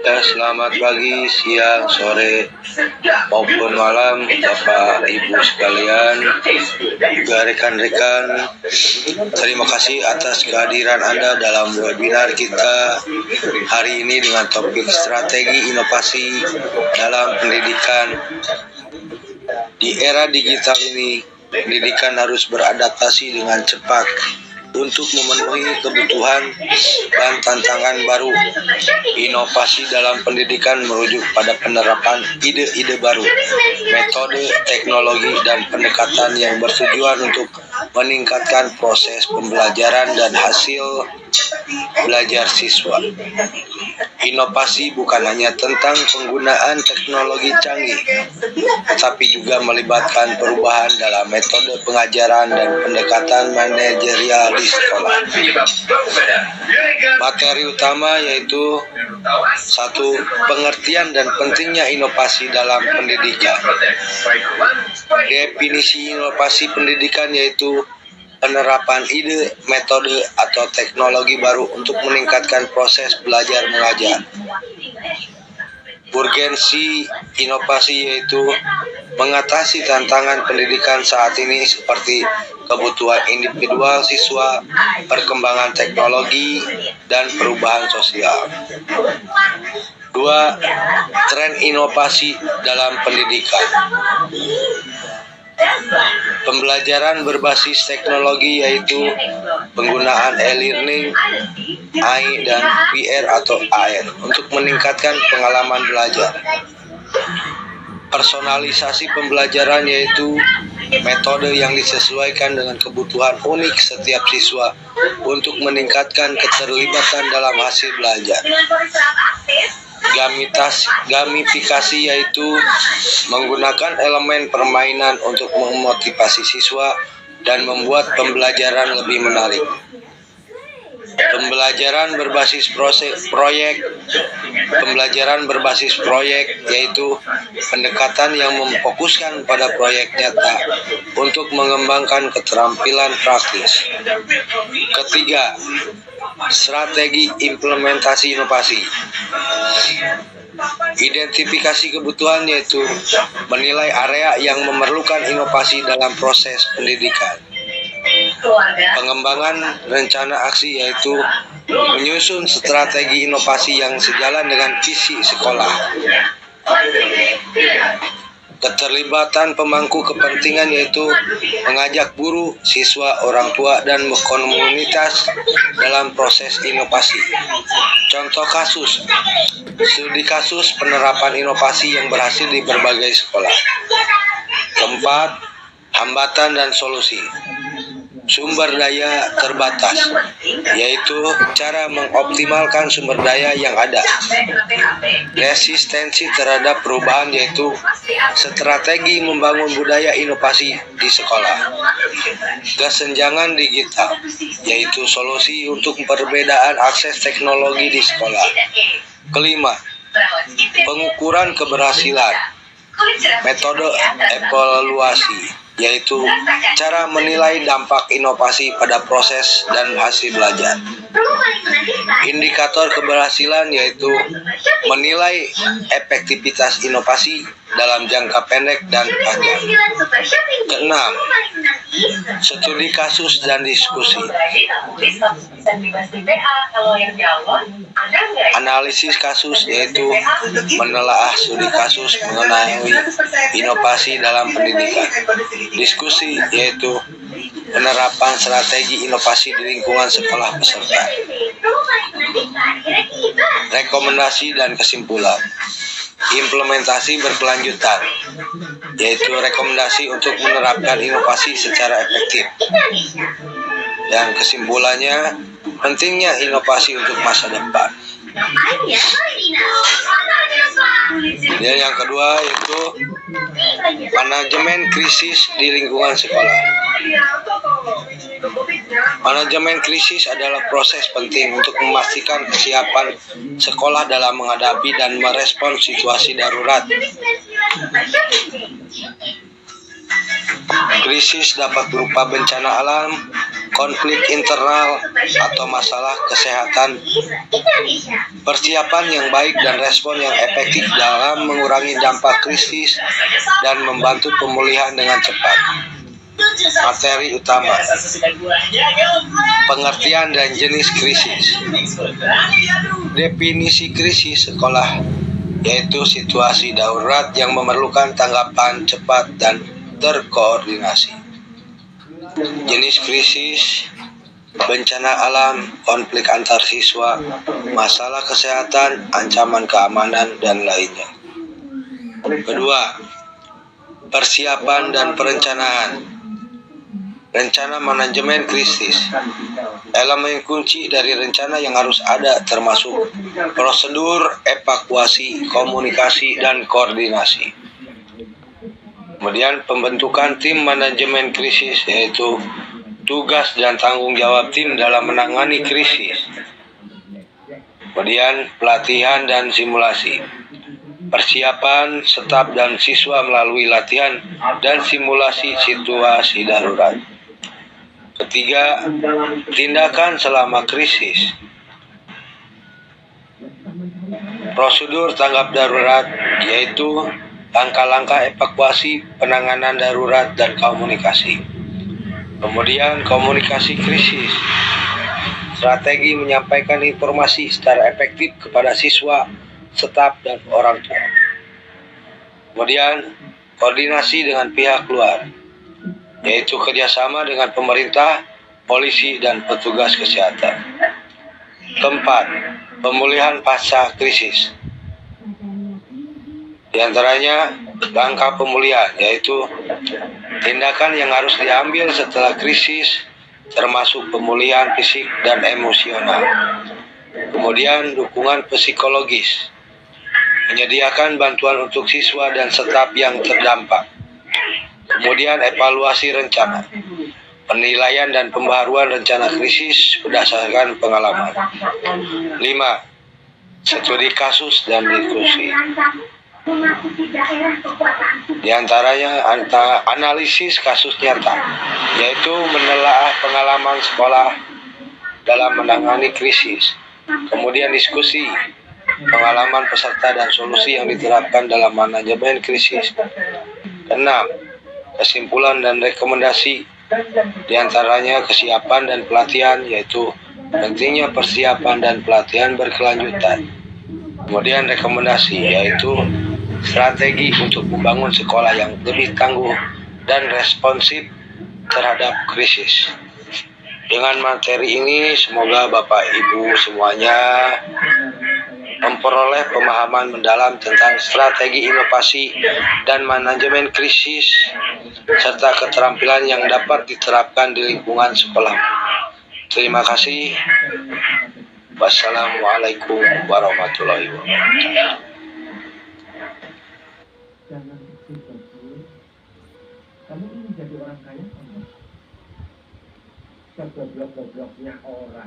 Ya, selamat pagi, siang, sore, maupun malam, Bapak Ibu sekalian, juga rekan-rekan. Terima kasih atas kehadiran Anda dalam webinar kita hari ini dengan topik strategi inovasi dalam pendidikan. Di era digital ini, pendidikan harus beradaptasi dengan cepat untuk memenuhi kebutuhan dan tantangan baru. Inovasi dalam pendidikan merujuk pada penerapan ide-ide baru, metode, teknologi, dan pendekatan yang bertujuan untuk meningkatkan proses pembelajaran dan hasil belajar siswa. Inovasi bukan hanya tentang penggunaan teknologi canggih, tetapi juga melibatkan perubahan dalam metode pengajaran dan pendekatan manajerial di sekolah. Materi utama yaitu 1. Pengertian dan pentingnya inovasi dalam pendidikan. Definisi inovasi pendidikan yaitu penerapan ide, metode, atau teknologi baru untuk meningkatkan proses belajar mengajar. Urgensi inovasi yaitu mengatasi tantangan pendidikan saat ini seperti kebutuhan individual siswa, perkembangan teknologi, dan perubahan sosial. 2. Tren inovasi dalam pendidikan. Pembelajaran berbasis teknologi yaitu penggunaan e-learning, AI, dan VR atau AR untuk meningkatkan pengalaman belajar. Personalisasi pembelajaran yaitu metode yang disesuaikan dengan kebutuhan unik setiap siswa untuk meningkatkan keterlibatan dalam hasil belajar. Gamifikasi yaitu menggunakan elemen permainan untuk memotivasi siswa dan membuat pembelajaran lebih menarik. Pembelajaran berbasis proyek. Pembelajaran berbasis proyek yaitu pendekatan yang memfokuskan pada proyek nyata untuk mengembangkan keterampilan praktis. Ketiga, strategi implementasi inovasi. Identifikasi kebutuhan yaitu menilai area yang memerlukan inovasi dalam proses pendidikan. Pengembangan rencana aksi yaitu menyusun strategi inovasi yang sejalan dengan visi sekolah. Keterlibatan pemangku kepentingan yaitu mengajak guru, siswa, orang tua, dan komunitas dalam proses inovasi. Contoh kasus, studi kasus penerapan inovasi yang berhasil di berbagai sekolah. Keempat, hambatan dan solusi. Sumber daya terbatas, yaitu cara mengoptimalkan sumber daya yang ada. Resistensi terhadap perubahan yaitu strategi membangun budaya inovasi di sekolah. Kesenjangan digital, yaitu solusi untuk perbedaan akses teknologi di sekolah. Kelima, pengukuran keberhasilan. Metode evaluasi, yaitu cara menilai dampak inovasi pada proses dan hasil belajar. Indikator keberhasilan yaitu menilai efektivitas inovasi dalam jangka pendek dan panjang. Keenam, studi kasus dan diskusi. Analisis kasus yaitu menelaah studi kasus mengenai inovasi dalam pendidikan. Diskusi yaitu penerapan strategi inovasi di lingkungan sekolah peserta. Rekomendasi dan kesimpulan. Implementasi berkelanjutan, yaitu rekomendasi untuk menerapkan inovasi secara efektif. Dan kesimpulannya, pentingnya inovasi untuk masa depan. Dan yang kedua yaitu manajemen krisis di lingkungan sekolah. Manajemen krisis adalah proses penting untuk memastikan kesiapan sekolah dalam menghadapi dan merespon situasi darurat. Krisis dapat berupa bencana alam, konflik internal atau masalah kesehatan, persiapan yang baik dan respon yang efektif dalam mengurangi dampak krisis dan membantu pemulihan dengan cepat. Materi utama: pengertian dan jenis krisis. Definisi krisis sekolah yaitu situasi darurat yang memerlukan tanggapan cepat dan terkoordinasi. Jenis krisis: bencana alam, konflik antar siswa, masalah kesehatan, ancaman keamanan, dan lainnya. Kedua, persiapan dan perencanaan. Rencana manajemen krisis. Elemen kunci dari rencana yang harus ada termasuk prosedur, evakuasi, komunikasi, dan koordinasi. Kemudian pembentukan tim manajemen krisis, yaitu tugas dan tanggung jawab tim dalam menangani krisis. Kemudian pelatihan dan simulasi. Persiapan staf dan siswa melalui latihan dan simulasi situasi darurat. Ketiga, tindakan selama krisis. Prosedur tanggap darurat, yaitu langkah-langkah evakuasi, penanganan darurat, dan komunikasi. Kemudian komunikasi krisis. Strategi menyampaikan informasi secara efektif kepada siswa, staf, dan orang tua. Kemudian koordinasi dengan pihak luar, yaitu kerjasama dengan pemerintah, polisi, dan petugas kesehatan. Keempat, pemulihan pasca krisis. Di antaranya langkah pemulihan, yaitu tindakan yang harus diambil setelah krisis, termasuk pemulihan fisik dan emosional. Kemudian dukungan psikologis, menyediakan bantuan untuk siswa dan staf yang terdampak. Kemudian evaluasi rencana, penilaian dan pembaharuan rencana krisis berdasarkan pengalaman. 5. Studi kasus dan diskusi. Di antaranya analisis kasus nyata, yaitu menelaah pengalaman sekolah dalam menangani krisis. Kemudian diskusi pengalaman peserta dan solusi yang diterapkan dalam manajemen krisis. 6. Kesimpulan dan rekomendasi, di antaranya kesiapan dan pelatihan, yaitu pentingnya persiapan dan pelatihan berkelanjutan. Kemudian rekomendasi, yaitu strategi untuk membangun sekolah yang lebih tangguh dan responsif terhadap krisis. Dengan materi ini, semoga Bapak Ibu semuanya memperoleh pemahaman mendalam tentang strategi inovasi dan manajemen krisis, serta keterampilan yang dapat diterapkan di lingkungan sekolah. Terima kasih. Wassalamualaikum warahmatullahi wabarakatuh. Jangan kecil-kecil. Kamu ingin jadi orang kaya, segoblok-gobloknya orang.